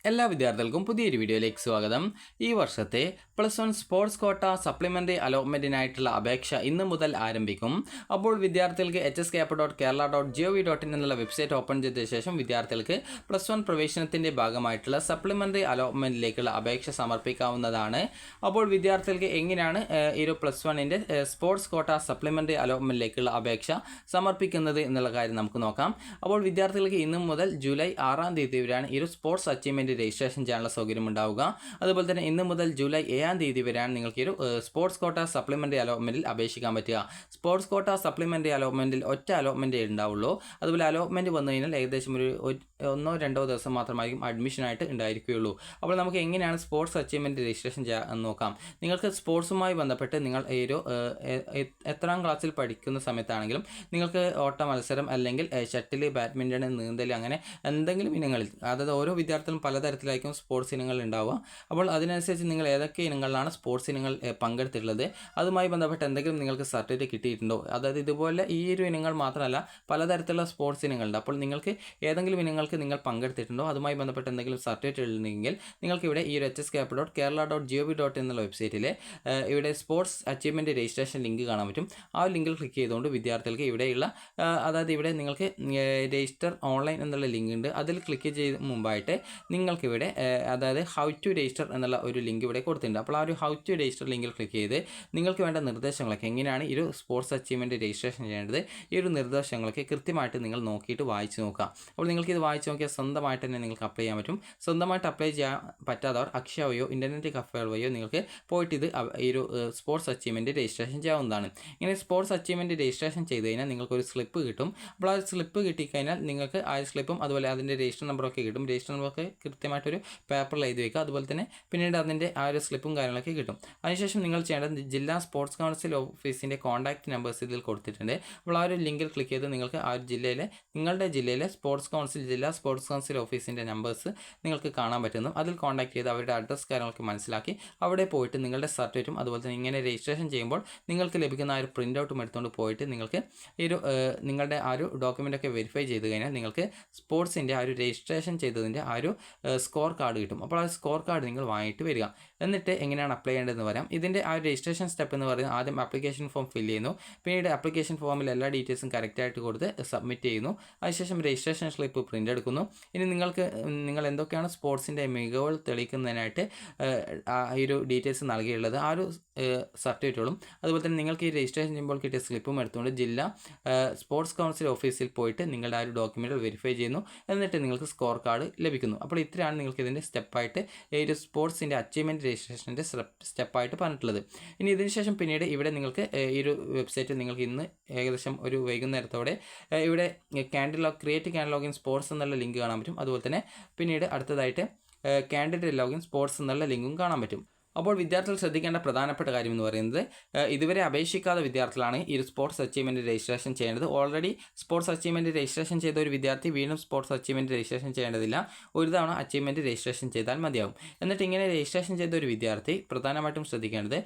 എല്ലാ വിദ്യാർത്ഥികൾക്കും പുതിയൊരു വീഡിയോയിലേക്ക് സ്വാഗതം. ഈ വർഷത്തെ +1 സ്പോർട്സ് കോട്ട സപ്ലിമെൻ്ററി അലോട്ട്മെൻറ്റിനായിട്ടുള്ള അപേക്ഷ ഇന്ന് മുതൽ ആരംഭിക്കും. അപ്പോൾ വിദ്യാർത്ഥികൾക്ക് hskap.kerala.gov.in എന്നുള്ള വെബ്സൈറ്റ് ഓപ്പൺ ചെയ്ത ശേഷം വിദ്യാർത്ഥികൾക്ക് +1 പ്രവേശനത്തിൻ്റെ ഭാഗമായിട്ടുള്ള സപ്ലിമെൻ്ററി അലോട്ട്മെൻറ്റിലേക്കുള്ള അപേക്ഷ സമർപ്പിക്കാവുന്നതാണ്. അപ്പോൾ വിദ്യാർത്ഥികൾക്ക് എങ്ങനെയാണ് ഈ ഒരു +1ൻ്റെ സ്പോർട്സ് കോട്ട സപ്ലിമെൻ്ററി അലോട്ട്മെൻറ്റിലേക്കുള്ള അപേക്ഷ സമർപ്പിക്കുന്നത് എന്നുള്ള കാര്യം നമുക്ക് നോക്കാം. അപ്പോൾ വിദ്യാർത്ഥികൾക്ക് ഇന്ന് മുതൽ ജൂലൈ 6-ാം തീയതി വരെയാണ് ഈ ഒരു സ്പോർട്സ് അച്ചീവ്മെൻറ്റ് രജിസ്ട്രേഷൻ ചെയ്യാനുള്ള സൗകര്യം ഉണ്ടാവുക. അതുപോലെ തന്നെ ഇന്ന് മുതൽ ജൂലൈ 7-ാം തീയതി വരെയാണ് നിങ്ങൾക്ക് ഒരു സ്പോർട്സ് കോട്ട സപ്ലിമെൻ്ററി അലോട്ട്മെൻറ്റിൽ അപേക്ഷിക്കാൻ പറ്റുക. സ്പോർട്സ് കോട്ട സപ്ലിമെൻ്ററി അലോട്ട്മെൻറ്റിൽ ഒറ്റ അലോട്ട്മെൻറ്റേ ഉണ്ടാവുള്ളൂ. അതുപോലെ അലോട്ട്മെൻറ്റ് വന്നു കഴിഞ്ഞാൽ ഏകദേശം ഒരു 1-2 ദിവസം മാത്രമായിരിക്കും അഡ്മിഷനായിട്ട് ഉണ്ടായിരിക്കുകയുള്ളൂ. അപ്പോൾ നമുക്ക് എങ്ങനെയാണ് സ്പോർട്സ് അച്ചീവ്മെൻറ്റ് രജിസ്ട്രേഷൻ ചെയ്യാൻ നോക്കാം. നിങ്ങൾക്ക് സ്പോർട്സുമായി ബന്ധപ്പെട്ട് നിങ്ങൾ ഈ ഒരു എത്രാം ക്ലാസ്സിൽ പഠിക്കുന്ന സമയത്താണെങ്കിലും നിങ്ങൾക്ക് ഓട്ട മത്സരം അല്ലെങ്കിൽ ഷട്ടിൽ, ബാഡ്മിൻ്റൺ, നീന്തൽ അങ്ങനെ എന്തെങ്കിലും ഇനങ്ങളിൽ, അതായത് ഓരോ വിദ്യാർത്ഥികളും പലതരത്തിലായിരിക്കും സ്പോർട്സ് ഇനങ്ങൾ ഉണ്ടാവുക. അപ്പോൾ അതിനനുസരിച്ച് നിങ്ങൾ ഏതൊക്കെ ഇനങ്ങളിലാണ് സ്പോർട്സ് ഇനങ്ങൾ പങ്കെടുത്തിട്ടുള്ളത്, അതുമായി ബന്ധപ്പെട്ട് എന്തെങ്കിലും നിങ്ങൾക്ക് സർട്ടിഫിക്കറ്റ് കിട്ടിയിട്ടുണ്ടോ, അതായത് ഇതുപോലെ ഈ ഒരു ഇനങ്ങൾ മാത്രമല്ല പലതരത്തിലുള്ള സ്പോർട്സ് ഇനങ്ങളുണ്ട്. അപ്പോൾ നിങ്ങൾക്ക് ഏതെങ്കിലും ഇനങ്ങൾക്ക് നിങ്ങൾ പങ്കെടുത്തിട്ടുണ്ടോ, അതുമായി ബന്ധപ്പെട്ട് എന്തെങ്കിലും സർട്ടിഫിക്കറ്റ് ഉണ്ടെങ്കിൽ നിങ്ങൾക്ക് ഇവിടെ ഈ ഒരു hskap.kerala.gov.in എന്നുള്ള വെബ്സൈറ്റിൽ ഇവിടെ സ്പോർട്സ് അച്ചീവ്മെൻറ്റ് രജിസ്ട്രേഷൻ ലിങ്ക് കാണാൻ പറ്റും. ആ ലിങ്കിൽ ക്ലിക്ക് ചെയ്തുകൊണ്ട് വിദ്യാർത്ഥികൾക്ക് ഇവിടെയുള്ള അതായത് ഇവിടെ നിങ്ങൾക്ക് രജിസ്റ്റർ ഓൺലൈൻ എന്നുള്ള ലിങ്ക് ഉണ്ട്. അതിൽ ക്ലിക്ക് ചെയ്ത് മുമ്പായിട്ട് നിങ്ങൾക്കിവിടെ അതായത് ഹൗ ടു രജിസ്റ്റർ എന്നുള്ള ഒരു ലിങ്ക് ഇവിടെ കൊടുത്തിട്ടുണ്ട്. അപ്പോൾ ആ ഒരു ഹൗ ടു രജിസ്റ്റർ ലിങ്കിൽ ക്ലിക്ക് ചെയ്ത് നിങ്ങൾക്ക് വേണ്ട നിർദ്ദേശങ്ങളൊക്കെ എങ്ങനെയാണ് ഈ ഒരു സ്പോർട്സ് അച്ചീവ്മെൻറ്റ് രജിസ്ട്രേഷൻ ചെയ്യേണ്ടത്, ഈ ഒരു നിർദ്ദേശങ്ങളൊക്കെ കൃത്യമായിട്ട് നിങ്ങൾ നോക്കിയിട്ട് വായിച്ച് നോക്കുക. അപ്പോൾ നിങ്ങൾക്ക് ഇത് വായിച്ച് നോക്കിയാൽ സ്വന്തമായിട്ട് തന്നെ നിങ്ങൾക്ക് അപ്ലൈ ചെയ്യാൻ പറ്റും. സ്വന്തമായിട്ട് അപ്ലൈ ചെയ്യാൻ പറ്റാത്തവർ അക്ഷയ വഴിയോ ഇൻ്റർനെറ്റ് കഫേകൾ വഴിയോ നിങ്ങൾക്ക് പോയിട്ട് ഇത് ഈ ഒരു സ്പോർട്സ് അച്ചീവ്മെൻറ്റ് രജിസ്ട്രേഷൻ ചെയ്യാവുന്നതാണ്. ഇങ്ങനെ സ്പോർട്സ് അച്ചീവ്മെൻറ്റ് രജിസ്ട്രേഷൻ ചെയ്ത് കഴിഞ്ഞാൽ നിങ്ങൾക്കൊരു സ്ലിപ്പ് കിട്ടും. അപ്പോൾ ആ സ്ലിപ്പ് കിട്ടിക്കഴിഞ്ഞാൽ നിങ്ങൾക്ക് ആ സ്ലിപ്പും അതുപോലെ അതിൻ്റെ രജിസ്റ്റർ നമ്പറൊക്കെ കിട്ടും. രജിസ്റ്റർ നമ്പറൊക്കെ കൃത്യമായിട്ടൊരു പേപ്പറിൽ എഴുതി വയ്ക്കുക. അതുപോലെ തന്നെ പിന്നീട് അതിൻ്റെ ആ ഒരു സ്ലിപ്പും കാര്യങ്ങളൊക്കെ കിട്ടും. അതിനുശേഷം നിങ്ങൾ ചെയ്യേണ്ടത് ജില്ലാ സ്പോർട്സ് കൗൺസിൽ ഓഫീസിൻ്റെ കോൺടാക്റ്റ് നമ്പേഴ്സ് ഇതിൽ കൊടുത്തിട്ടുണ്ട്. അപ്പോൾ ആ ഒരു ലിങ്കിൽ ക്ലിക്ക് ചെയ്ത് നിങ്ങൾക്ക് ആ ഒരു നിങ്ങളുടെ ജില്ലയിലെ സ്പോർട്സ് കൗൺസിൽ, ജില്ലാ സ്പോർട്സ് കൗൺസിൽ ഓഫീസിൻ്റെ നമ്പേഴ്സ് നിങ്ങൾക്ക് കാണാൻ പറ്റുന്നു. അതിൽ കോൺടാക്ട് ചെയ്ത് അവരുടെ അഡ്രസ്സ് കാര്യങ്ങളൊക്കെ മനസ്സിലാക്കി അവിടെ പോയിട്ട് നിങ്ങളുടെ സർട്ടിഫിക്കറ്റും അതുപോലെ തന്നെ ഇങ്ങനെ രജിസ്ട്രേഷൻ ചെയ്യുമ്പോൾ നിങ്ങൾക്ക് ലഭിക്കുന്ന ആ ഒരു പ്രിൻ്റ് ഔട്ടും എടുത്തുകൊണ്ട് പോയിട്ട് നിങ്ങൾക്ക് ഈ ഒരു നിങ്ങളുടെ ആ ഒരു ഡോക്യുമെൻ്റൊക്കെ വെരിഫൈ ചെയ്ത് കഴിഞ്ഞാൽ നിങ്ങൾക്ക് സ്പോർട്സിൻ്റെ ആ ഒരു രജിസ്ട്രേഷൻ ചെയ്തതിൻ്റെ ആ ഒരു സ്കോർ കാർഡ് കിട്ടും. അപ്പോൾ ആ സ്കോർ കാർഡ് നിങ്ങൾ വാങ്ങിയിട്ട് വരിക. എന്നിട്ട് എങ്ങനെയാണ് അപ്ലൈ ചെയ്യേണ്ടതെന്ന് പറയാം. ഇതിൻ്റെ ആ ഒരു രജിസ്ട്രേഷൻ സ്റ്റെപ്പ് എന്ന് പറയുന്നത് ആദ്യം ആപ്ലിക്കേഷൻ ഫോം ഫില്ല് ചെയ്യുന്നു. പിന്നീട് ആപ്ലിക്കേഷൻ ഫോമിൽ എല്ലാ ഡീറ്റെയിൽസും കറക്റ്റായിട്ട് കൊടുത്ത് സബ്മിറ്റ് ചെയ്യുന്നു. അതിനുശേഷം രജിസ്ട്രേഷൻ സ്ലിപ്പ് പ്രിൻ്റ് എടുക്കുന്നു. ഇനി നിങ്ങൾ എന്തൊക്കെയാണ് സ്പോർട്സിൻ്റെ മികവുകൾ തെളിയിക്കുന്നതിനായിട്ട് ഈ ഒരു ഡീറ്റെയിൽസ് നൽകിയുള്ളത്, ആ ഒരു സർട്ടിഫിക്കറ്റുകളും അതുപോലെ തന്നെ നിങ്ങൾക്ക് ഈ രജിസ്ട്രേഷൻ ചെയ്യുമ്പോൾ കിട്ടിയ സ്ലിപ്പും എടുത്തുകൊണ്ട് ജില്ലാ സ്പോർട്സ് കൗൺസിൽ ഓഫീസിൽ പോയിട്ട് നിങ്ങളുടെ ആ ഒരു ഡോക്യുമെൻറ്റുകൾ വെരിഫൈ ചെയ്യുന്നു. എന്നിട്ട് നിങ്ങൾക്ക് സ്കോർ കാർഡ് ലഭിക്കുന്നു. അപ്പോൾ ഇത്രയാണ് നിങ്ങൾക്ക് ഇതിൻ്റെ സ്റ്റെപ്പായിട്ട് ഈ ഒരു സ്പോർട്സിൻ്റെ അച്ചീവ്മെൻറ്റ് രജിസ്ട്രേഷൻ്റെ സ്റ്റെപ്പായിട്ട് പറഞ്ഞിട്ടുള്ളത്. ഇനി ഇതിന് ശേഷം പിന്നീട് ഇവിടെ നിങ്ങൾക്ക് ഈ ഒരു വെബ്സൈറ്റിൽ നിങ്ങൾക്ക് ഇന്ന് ഏകദേശം ഒരു വൈകുന്നേരത്തോടെ ഇവിടെ ക്രിയേറ്റ് ക്യാൻ ലോഗിൻ സ്പോർട്സ് എന്നുള്ള ലിങ്ക് കാണാൻ പറ്റും. അതുപോലെ തന്നെ പിന്നീട് അടുത്തതായിട്ട് കാൻഡിഡേറ്റ് ലോഗിൻ സ്പോർട്സ് എന്നുള്ള ലിങ്കും കാണാൻ പറ്റും. അപ്പോൾ വിദ്യാർത്ഥികൾ ശ്രദ്ധിക്കേണ്ട പ്രധാനപ്പെട്ട കാര്യം എന്ന് പറയുന്നത്, ഇതുവരെ അപേക്ഷിക്കാത്ത വിദ്യാർത്ഥികളാണ് ഈ ഒരു സ്പോർട്സ് അച്ചീവ്മെൻറ്റ് രജിസ്ട്രേഷൻ ചെയ്യേണ്ടത്. ഓൾറെഡി സ്പോർട്സ് അച്ചീവ്മെൻറ്റ് രജിസ്ട്രേഷൻ ചെയ്ത ഒരു വിദ്യാർത്ഥി വീണ്ടും സ്പോർട്സ് അച്ചീവ്മെൻറ്റ് രജിസ്ട്രേഷൻ ചെയ്യേണ്ടതില്ല. ഒരു തവണ അച്ചീവ്മെൻറ്റ് രജിസ്ട്രേഷൻ ചെയ്താൽ മതിയാവും. എന്നിട്ട് ഇങ്ങനെ രജിസ്ട്രേഷൻ ചെയ്ത ഒരു വിദ്യാർത്ഥി പ്രധാനമായിട്ടും ശ്രദ്ധിക്കേണ്ടത്,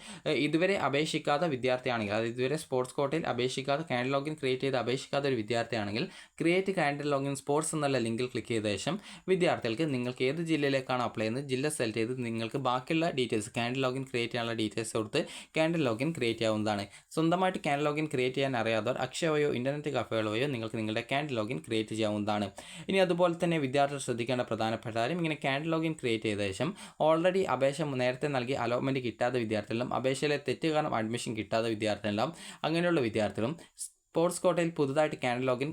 ഇതുവരെ അപേക്ഷിക്കാത്ത വിദ്യാർത്ഥിയാണെങ്കിൽ, അതായത് ഇതുവരെ സ്പോർട്സ് കോട്ടയിൽ അപേക്ഷിക്കാതെ കാൻഡിഡേറ്റ് ലോഗിൻ ക്രിയേറ്റ് ചെയ്ത് അപേക്ഷിക്കാത്ത ഒരു വിദ്യാർത്ഥിയാണെങ്കിൽ ക്രിയേറ്റ് കാൻഡിഡേറ്റ് ലോഗിൻ സ്പോർട്സ് എന്നുള്ള ലിങ്കിൽ ക്ലിക്ക് ചെയ്ത ശേഷം വിദ്യാർത്ഥികൾക്ക് നിങ്ങൾക്ക് ഏത് ജില്ലയിലേക്കാണ് അപ്ലൈ ചെയ്യുന്നത് ജില്ല സെലക്ട് ചെയ്ത് നിങ്ങൾക്ക് ബാക്കിയുള്ള ഡീറ്റെയിൽസ് കാൻഡിഡേറ്റ് ലോഗിൻ ക്രിയേറ്റ് ചെയ്യാനുള്ള ഡീറ്റെയിൽസ് കൊടുത്ത് കാൻഡിഡേറ്റ് ലോഗിൻ ക്രിയേറ്റ് ചെയ്യാവുന്നതാണ്. സ്വന്തമായിട്ട് കാൻഡിഡേറ്റ് ലോഗിൻ ക്രിയേറ്റ് ചെയ്യാൻ അറിയാത്തവർ അക്ഷയ വഴിയോ ഇൻ്റർനെറ്റ് കഫേകൾ വഴിയോ നിങ്ങൾക്ക് നിങ്ങളുടെ കാൻഡിഡേറ്റ് ലോഗിൻ ക്രിയേറ്റ് ചെയ്യാവുന്നതാണ്. ഇനി അതുപോലെ തന്നെ വിദ്യാർത്ഥികൾ ശ്രദ്ധിക്കേണ്ട പ്രധാനപ്പെട്ട കാര്യം, ഇങ്ങനെ കാൻഡിഡേറ്റ് ലോഗിൻ ക്രിയേറ്റ് ചെയ്ത ശേഷം ഓൾറെഡി അപേക്ഷ നേരത്തെ നൽകി അലോട്ട്മെൻറ്റ് കിട്ടാത്ത വിദ്യാർത്ഥികളും അപേക്ഷയിലെ തെറ്റ് കാരണം അഡ്മിഷൻ കിട്ടാത്ത വിദ്യാർത്ഥികളും അങ്ങനെയുള്ള വിദ്യാർത്ഥികളും സ്പോർട്സ് കോട്ടയിൽ പുതുതായിട്ട് candidate login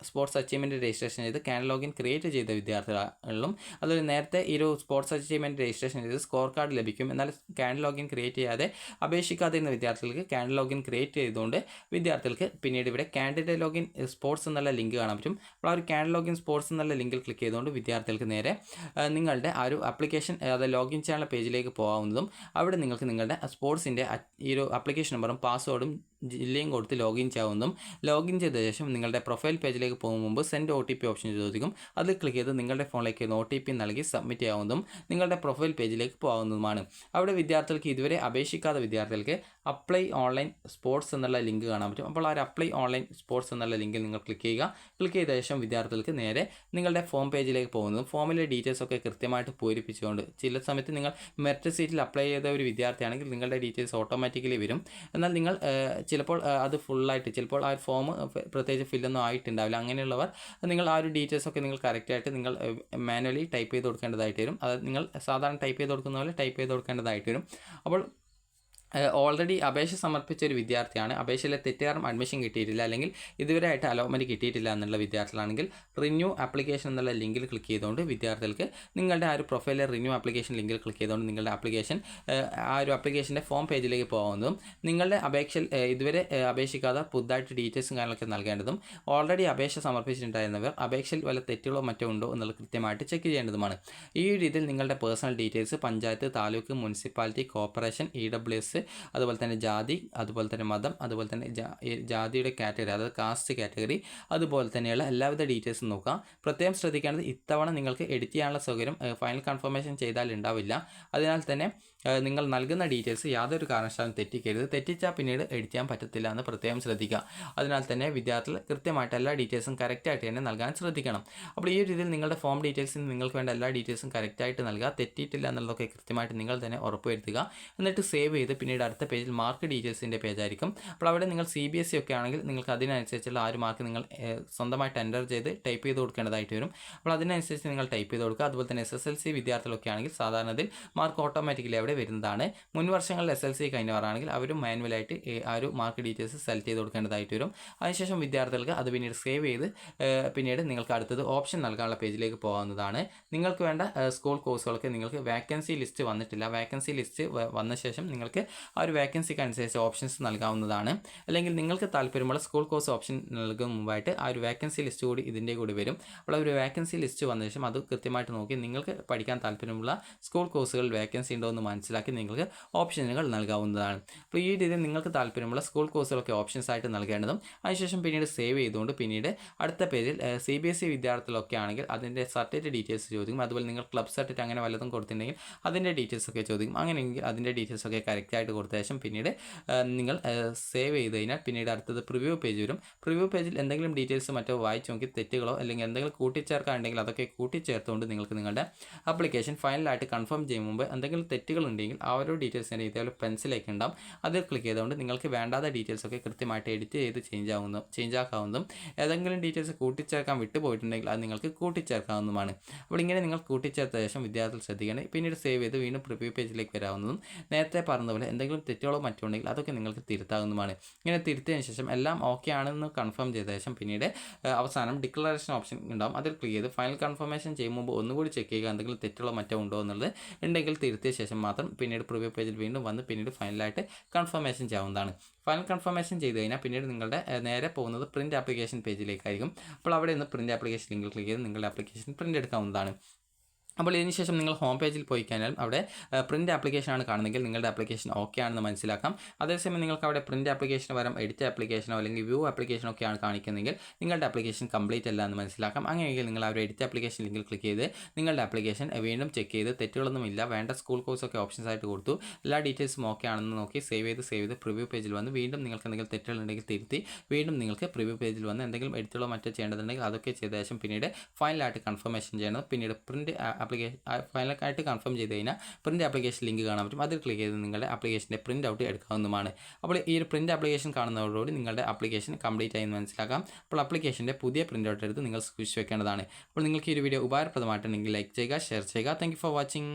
sports achievement registration ചെയ്ത് കാൻഡിഡേറ്റ് ലോഗിൻ ക്രിയേറ്റ് ചെയ്ത വിദ്യാർത്ഥികളും അതുപോലെ നേരത്തെ ഈ ഒരു സ്പോർട്സ് അച്ചീവ്മെൻറ്റ് രജിസ്ട്രേഷൻ ചെയ്ത് സ്കോർ കാർഡ് ലഭിക്കും. എന്നാൽ കാൻഡിഡേറ്റ് ലോഗിൻ ക്രിയേറ്റ് ചെയ്യാതെ അപേക്ഷിക്കാതിരുന്ന വിദ്യാർത്ഥികൾക്ക് കാൻഡിഡേറ്റ് ലോഗിൻ ക്രിയേറ്റ് ചെയ്തുകൊണ്ട് വിദ്യാർത്ഥികൾക്ക് പിന്നീട് ഇവിടെ കാൻഡിഡേറ്റ് ലോഗിൻ സ്പോർട്സ് എന്നുള്ള ലിങ്ക് കാണാൻ പറ്റും. അപ്പോൾ ആ ഒരു കാൻഡിഡേറ്റ് ലോഗിൻ സ്പോർട്സ് എന്നുള്ള ലിങ്കിൽ ക്ലിക്ക് ചെയ്തുകൊണ്ട് വിദ്യാർത്ഥികൾക്ക് നേരെ നിങ്ങളുടെ ആ ഒരു ആപ്ലിക്കേഷൻ അതായത് ലോഗിൻ ചെയ്യാനുള്ള പേജിലേക്ക് പോകാവുന്നതും അവിടെ നിങ്ങൾക്ക് നിങ്ങളുടെ സ്പോർട്സിൻ്റെ ഈ ഒരു ആപ്ലിക്കേഷൻ നമ്പറും പാസ്വേഡും ജില്ലയും കൊടുത്ത് ലോഗിൻ ചെയ്യാവുന്നതും. ലോഗിൻ ചെയ്ത ശേഷം നിങ്ങളുടെ പ്രൊഫൈൽ പേജിലേക്ക് പോകും മുമ്പ് സെൻഡ് OTP ഓപ്ഷൻ ചോദിക്കും. അതിൽ ക്ലിക്ക് ചെയ്ത് നിങ്ങളുടെ ഫോണിലേക്ക് OTP നൽകി സബ്മിറ്റ് ചെയ്യാവുന്നതും നിങ്ങളുടെ പ്രൊഫൈൽ പേജിലേക്ക് പോകാവുന്നതുമാണ്. അവിടെ വിദ്യാർത്ഥികൾക്ക് ഇതുവരെ അപേക്ഷിക്കാത്ത വിദ്യാർത്ഥികൾക്ക് അപ്ലൈ ഓൺലൈൻ സ്പോർട്സ് എന്നുള്ള ലിങ്ക് കാണാൻ പറ്റും. അപ്പോൾ ആ ഒരു അപ്ലൈ ഓൺലൈൻ സ്പോർട്സ് എന്നുള്ള ലിങ്കിൽ നിങ്ങൾ ക്ലിക്ക് ചെയ്യുക. ക്ലിക്ക് ചെയ്ത ശേഷം വിദ്യാർത്ഥികൾക്ക് നേരെ നിങ്ങളുടെ ഫോം പേജിലേക്ക് പോകുന്നതും ഫോമിലെ ഡീറ്റെയിൽസ് ഒക്കെ കൃത്യമായിട്ട് പൂരിപ്പിച്ചുകൊണ്ട്, ചില സമയത്ത് നിങ്ങൾ മെറിറ്റ് സീറ്റിൽ അപ്ലൈ ചെയ്ത ഒരു വിദ്യാർത്ഥിയാണെങ്കിൽ നിങ്ങളുടെ ഡീറ്റെയിൽസ് ഓട്ടോമാറ്റിക്കലി വരും. എന്നാൽ നിങ്ങൾ ചിലപ്പോൾ അത് ഫുള്ളായിട്ട് ചിലപ്പോൾ ആ ഒരു ഫോം പ്രത്യേകിച്ച് ഫില്ലൊന്നും ആയിട്ടുണ്ടാവില്ല. അങ്ങനെയുള്ളവർ നിങ്ങൾ ആ ഒരു ഡീറ്റെയിൽസ് ഒക്കെ നിങ്ങൾ കറക്റ്റായിട്ട് നിങ്ങൾ മാനുവലി ടൈപ്പ് ചെയ്ത് കൊടുക്കേണ്ടതായിട്ട് വരും. അത് നിങ്ങൾ സാധാരണ ടൈപ്പ് ചെയ്ത് കൊടുക്കുന്ന പോലെ ടൈപ്പ് ചെയ്ത് കൊടുക്കേണ്ടതായിട്ട് വരും. അപ്പോൾ ഓൾറെഡി അപേക്ഷ സമർപ്പിച്ച ഒരു വിദ്യാർത്ഥിയാണ്, അപേക്ഷയിലെ തെറ്റുകാരണം അഡ്മിഷൻ കിട്ടിയിട്ടില്ല അല്ലെങ്കിൽ ഇതുവരെയായിട്ട് അലോട്ട്മെൻറ്റ് കിട്ടിയിട്ടില്ല എന്നുള്ള വിദ്യാർത്ഥികളാണെങ്കിൽ റിന്യൂ ആപ്ലിക്കേഷൻ എന്നുള്ള ലിങ്കിൽ ക്ലിക്ക് ചെയ്തുകൊണ്ട് വിദ്യാർത്ഥികൾക്ക് നിങ്ങളുടെ ആ ഒരു പ്രൊഫൈലിലെ റിന്യൂ ആപ്ലിക്കേഷൻ ലിങ്കിൽ ക്ലിക്ക് ചെയ്തുകൊണ്ട് നിങ്ങളുടെ ആപ്ലിക്കേഷൻ ആ ഒരു ആപ്ലിക്കേഷൻ്റെ ഫോം പേജിലേക്ക് പോകാവുന്നതും, നിങ്ങളുടെ അപേക്ഷയിൽ ഇതുവരെ അപേക്ഷിക്കാതെ പുതുതായിട്ട് ഡീറ്റെയിൽസും കാര്യങ്ങളൊക്കെ നൽകേണ്ടതും, ഓൾറെഡി അപേക്ഷ സമർപ്പിച്ചിട്ടുണ്ടായിരുന്നവർ അപേക്ഷയിൽ വല്ല തെറ്റുകളോ മറ്റോ ഉണ്ടോ എന്നുള്ളത് കൃത്യമായിട്ട് ചെക്ക് ചെയ്യേണ്ടതുമാണ്. ഈ രീതിയിൽ നിങ്ങളുടെ personal details panchayat, taluk, municipality, corporation, EWS, അതുപോലെ തന്നെ ജാതി, അതുപോലെ തന്നെ മതം, അതുപോലെ തന്നെ ജാതിയുടെ കാറ്റഗറി അതായത് കാസ്റ്റ് കാറ്റഗറി, അതുപോലെ തന്നെയുള്ള എല്ലാവിധ ഡീറ്റെയിൽസും നോക്കുക. പ്രത്യേകം ശ്രദ്ധിക്കേണ്ടത് ഇത്തവണ നിങ്ങൾക്ക് എഡിറ്റ് ചെയ്യാനുള്ള സൗകര്യം ഫൈനൽ കൺഫർമേഷൻ ചെയ്താൽ ഉണ്ടാവില്ല. അതിനാൽ തന്നെ നിങ്ങൾ നൽകുന്ന ഡീറ്റെയിൽസ് യാതൊരു കാരണവശാലും തെറ്റിക്കരുത്. തെറ്റിച്ചാൽ പിന്നീട് എഡിറ്റ് ചെയ്യാൻ പറ്റത്തില്ല എന്ന് പ്രത്യേകം ശ്രദ്ധിക്കുക. അതിനാൽ തന്നെ വിദ്യാർത്ഥികൾ കൃത്യമായിട്ട് എല്ലാ ഡീറ്റെയിൽസും കറക്റ്റായിട്ട് തന്നെ നൽകാൻ ശ്രദ്ധിക്കണം. അപ്പോൾ ഈ ഒരു രീതിയിൽ നിങ്ങളുടെ ഫോം ഡീറ്റെയിൽസിന് നിങ്ങൾക്ക് വേണ്ട എല്ലാ ഡീറ്റെയിൽസും കറക്റ്റായിട്ട് നൽകുക. തെറ്റിയിട്ടില്ല എന്നുള്ളതൊക്കെ കൃത്യമായിട്ട് നിങ്ങൾ തന്നെ ഉറപ്പുവരുത്തുക. എന്നിട്ട് സേവ് ചെയ്ത് പിന്നീട് അടുത്ത പേജിൽ മാർക്ക് ഡീറ്റെയിൽസിൻ്റെ പേജായിരിക്കും. അപ്പോൾ അവിടെ നിങ്ങൾ CBSE ഒക്കെ ആണെങ്കിൽ നിങ്ങൾക്ക് അതിനനുസരിച്ചുള്ള ആ ഒരു മാർക്ക് നിങ്ങൾ സ്വന്തമായിട്ട് എൻ്റർ ചെയ്ത് ടൈപ്പ് ചെയ്ത് കൊടുക്കേണ്ടതായിട്ട് വരും. അപ്പോൾ അതിനനുസരിച്ച് നിങ്ങൾ ടൈപ്പ് ചെയ്ത് കൊടുക്കുക. അതുപോലെ തന്നെ SSLC വിദ്യാർത്ഥികളൊക്കെ ആണെങ്കിൽ സാധാരണത്തിൽ മാർക്ക് ഓട്ടോമാറ്റിക്കലി അവിടെ വരുന്നതാണ്. മുൻ വർഷങ്ങളിൽ SLC കഴിഞ്ഞവരാണെങ്കിൽ അവരും മാനുവലായിട്ട് ആ ഒരു മാർക്ക് ഡീറ്റെയിൽസ് സെലക്ട് ചെയ്ത് കൊടുക്കേണ്ടതായിട്ട് വരും. അതിനുശേഷം വിദ്യാർത്ഥികൾക്ക് അത് പിന്നീട് സേവ് ചെയ്ത് പിന്നീട് നിങ്ങൾക്ക് അടുത്തത് ഓപ്ഷൻ നൽകാനുള്ള പേജിലേക്ക് പോകാവുന്നതാണ്. നിങ്ങൾക്ക് വേണ്ട സ്കൂൾ കോഴ്സുകൾക്ക് നിങ്ങൾക്ക് വേക്കൻസി ലിസ്റ്റ് വന്നിട്ടില്ല. വേക്കൻസി ലിസ്റ്റ് വന്ന ശേഷം നിങ്ങൾക്ക് ആ ഒരു വേക്കൻസിക്ക് അനുസരിച്ച് ഓപ്ഷൻസ് നൽകാവുന്നതാണ്. അല്ലെങ്കിൽ നിങ്ങൾക്ക് താല്പര്യമുള്ള സ്കൂൾ കോഴ്സ് ഓപ്ഷൻ നൽകുന്ന മുമ്പായിട്ട് ആ ഒരു വേക്കൻസി ലിസ്റ്റ് കൂടി ഇതിൻ്റെ കൂടി വരും. അപ്പോൾ ഒരു വേക്കൻസി ലിസ്റ്റ് വന്ന ശേഷം അത് കൃത്യമായിട്ട് നോക്കി നിങ്ങൾക്ക് പഠിക്കാൻ താല്പര്യമുള്ള സ്കൂൾ കോഴ്സുകളിൽ വേക്കൻസി ഉണ്ടോ എന്ന് മനസ്സിലാക്കി നിങ്ങൾക്ക് ഓപ്ഷനുകൾ നൽകാവുന്നതാണ്. അപ്പോൾ ഈ രീതിയിൽ നിങ്ങൾക്ക് താല്പര്യമുള്ള സ്കൂൾ കോഴ്സുകളൊക്കെ ഓപ്ഷൻസ് ആയിട്ട് നൽകേണ്ടതും അതിനുശേഷം പിന്നീട് സേവ് ചെയ്തുകൊണ്ട് പിന്നീട് അടുത്ത പേജിൽ CBSE വിദ്യാർത്ഥികളൊക്കെ ആണെങ്കിൽ അതിൻ്റെ സർട്ടിഫിക്കറ്റ് ഡീറ്റെയിൽസ് ചോദിക്കും. അതുപോലെ നിങ്ങൾ ക്ലബ് സർട്ടിഫിക്കറ്റ് അങ്ങനെ വല്ലതും കൊടുത്തിട്ടുണ്ടെങ്കിൽ അതിൻ്റെ ഡീറ്റെയിൽസ് ഒക്കെ ചോദിക്കും. അങ്ങനെയെങ്കിൽ അതിൻ്റെ ഡീറ്റെയിൽസ് ഒക്കെ കറക്റ്റായിട്ട് കൊടുത്ത ശേഷം പിന്നീട് നിങ്ങൾ സേവ് ചെയ്ത് കഴിഞ്ഞാൽ പിന്നീട് അടുത്തത് പ്രിവ്യൂ പേജ് വരും. പ്രിവ്യൂ പേജിൽ എന്തെങ്കിലും ഡീറ്റെയിൽസ് മറ്റോ വായിച്ച് നോക്കി തെറ്റുകളോ അല്ലെങ്കിൽ എന്തെങ്കിലും കൂട്ടിച്ചേർക്കാനുണ്ടെങ്കിൽ അതൊക്കെ കൂട്ടിച്ചേർത്തുകൊണ്ട് നിങ്ങൾക്ക് നിങ്ങളുടെ ആപ്ലിക്കേഷൻ ഫൈനലായിട്ട് കൺഫേം ചെയ്യും മുമ്പ് എന്തെങ്കിലും തെറ്റുകളുണ്ടെങ്കിൽ ആ ഒരു ഡീറ്റെയിൽസ് തന്നെ ഇതേപോലെ പെൻസിലേക്ക് ഉണ്ടാവും. അതിൽ ക്ലിക്ക് ചെയ്തുകൊണ്ട് നിങ്ങൾക്ക് വേണ്ടാത്ത ഡീറ്റെയിൽസ് ഒക്കെ കൃത്യമായിട്ട് എഡിറ്റ് ചെയ്ത് ചേഞ്ച് ആക്കാവുന്നതും ഏതെങ്കിലും ഡീറ്റെയിൽസ് കൂട്ടിച്ചേർക്കാൻ വിട്ടുപോയിട്ടുണ്ടെങ്കിൽ അത് നിങ്ങൾക്ക് കൂട്ടിച്ചേർക്കാവുന്നതുമാണ്. അപ്പോൾ ഇങ്ങനെ നിങ്ങൾ കൂട്ടിച്ചേർത്ത ശേഷം വിദ്യാർത്ഥികൾ ശ്രദ്ധിക്കണം. പിന്നീട് സേവ് ചെയ്ത് വീണ്ടും പ്രിവ്യൂ പേജിലേക്ക് വരാവുന്നതും നേരത്തെ പറഞ്ഞതുപോലെ എന്തെങ്കിലും തെറ്റുകളോ മറ്റോ ഉണ്ടെങ്കിൽ അതൊക്കെ നിങ്ങൾക്ക് തിരുത്താവുന്നതുമാണ്. ഇങ്ങനെ തിരുത്തിയതിന് ശേഷം എല്ലാം ഓക്കെ ആണെന്ന് കൺഫേം ചെയ്ത ശേഷം പിന്നീട് അവസാനം ഡിക്ലറേഷൻ ഓപ്ഷൻ ഉണ്ടാവും. അതിൽ ക്ലിക്ക് ചെയ്ത് ഫൈനൽ കൺഫർമേഷൻ ചെയ്യുമ്പോൾ മുമ്പ് ഒന്നുകൂടി ചെക്ക് ചെയ്യുക എന്തെങ്കിലും തെറ്റുകളോ മറ്റോ ഉണ്ടോ എന്നുള്ളത്. ഉണ്ടെങ്കിൽ തിരുത്തിയ ശേഷം മാത്രം പിന്നീട് പ്രിവ്യൂ പേജിൽ വീണ്ടും വന്ന് പിന്നീട് ഫൈനലായിട്ട് കൺഫർമേഷൻ ചെയ്യാവുന്നതാണ്. ഫൈനൽ കൺഫർമേഷൻ ചെയ്ത് കഴിഞ്ഞാൽ പിന്നീട് നിങ്ങളുടെ നേരെ പോകുന്നത് പ്രിൻറ്റ് ആപ്ലിക്കേഷൻ പേജിലേക്കായിരിക്കും. അപ്പോൾ അവിടെ നിന്ന് പ്രിൻറ്റ് ആപ്ലിക്കേഷൻ ലിങ്കിൽ ക്ലിക്ക് ചെയ്ത് നിങ്ങളുടെ ആപ്ലിക്കേഷൻ പ്രിൻ്റ് എടുക്കാവുന്നതാണ്. അപ്പോൾ ഇതിനുശേഷം നിങ്ങൾ ഹോം പേജിൽ പോയി കഴിഞ്ഞാൽ അവിടെ പ്രിൻറ്റ് ആപ്ലിക്കേഷനാണ് കാണുന്നതെങ്കിൽ നിങ്ങളുടെ ആപ്ലിക്കേഷൻ ഓക്കെ ആണെന്ന് മനസ്സിലാക്കാം. അതേസമയം നിങ്ങൾക്ക് അവിടെ പ്രിൻറ്റ് ആപ്ലിക്കേഷന് പകരം എഡിറ്റ് ആപ്ലിക്കേഷനോ അല്ലെങ്കിൽ വ്യൂ ആപ്ലിക്കേഷനോ ഒക്കെയാണ് കാണിക്കുന്നതെങ്കിൽ നിങ്ങളുടെ ആപ്ലിക്കേഷൻ കംപ്ലീറ്റ് അല്ല എന്ന് മനസ്സിലാക്കാം. അങ്ങനെയെങ്കിൽ നിങ്ങൾ ആ ഒരു എഡിറ്റ് ആപ്ലിക്കേഷൻ ലിങ്കിൽ ക്ലിക്ക് ചെയ്ത് നിങ്ങളുടെ ആപ്ലിക്കേഷൻ വീണ്ടും ചെക്ക് ചെയ്ത് തെറ്റുകളൊന്നുമില്ല, വേണ്ട സ്കൂൾ കോഴ്സൊക്കെ ഓപ്ഷൻസ് ആയിട്ട് കൊടുത്തു, എല്ലാ ഡീറ്റെയിൽസും ഓക്കെ ആണെന്ന് നോക്കി സേവ് ചെയ്ത് പ്രിവ്യൂ പേജിൽ വന്ന് വീണ്ടും നിങ്ങൾക്ക് എന്തെങ്കിലും തെറ്റുകളുണ്ടെങ്കിൽ തിരുത്തി വീണ്ടും നിങ്ങൾക്ക് പ്രിവ്യൂ പേജിൽ വന്ന് എന്തെങ്കിലും എഡിറ്റുകളോ മറ്റോ ചെയ്യേണ്ടതുണ്ടെങ്കിൽ അതൊക്കെ ചെയ്ത ശേഷം പിന്നീട് ഫൈനലായിട്ട് കൺഫർമേഷൻ ചെയ്യണം. പിന്നീട് പ്രിൻറ്റ് ഫൈനലായിട്ട് കൺഫേം ചെയ്ത് കഴിഞ്ഞാൽ പ്രിൻറ്റ് ആപ്ലിക്കേഷൻ ലിങ്ക് കാണാൻ പറ്റും. അതിൽ ക്ലിക്ക് ചെയ്ത് നിങ്ങളുടെ ആപ്ലിക്കേഷൻ്റെ പ്രിൻ്റ് ഔട്ട് എടുക്കാവുന്നതാണ്. അപ്പോൾ ഈ ഒരു പ്രിൻറ്റ് ആപ്ലിക്കേഷൻ കാണുന്നതോടുകൂടി നിങ്ങളുടെ ആപ്ലിക്കേഷൻ കംപ്ലീറ്റ് ആയി എന്ന് മനസ്സിലാക്കാം. അപ്പോൾ ആപ്ലിക്കേഷൻ്റെ പുതിയ പ്രിൻ്റ് ഔട്ട് എടുത്ത് നിങ്ങൾ സൂക്ഷിച്ച് വെക്കേണ്ടതാണ്. അപ്പോൾ നിങ്ങൾക്ക് ഈ ഒരു വീഡിയോ ഉപകാരപ്രദമായിട്ടുണ്ടെങ്കിൽ ലൈക്ക് ചെയ്യുക, ഷെയർ ചെയ്യുക. Thank you for watching.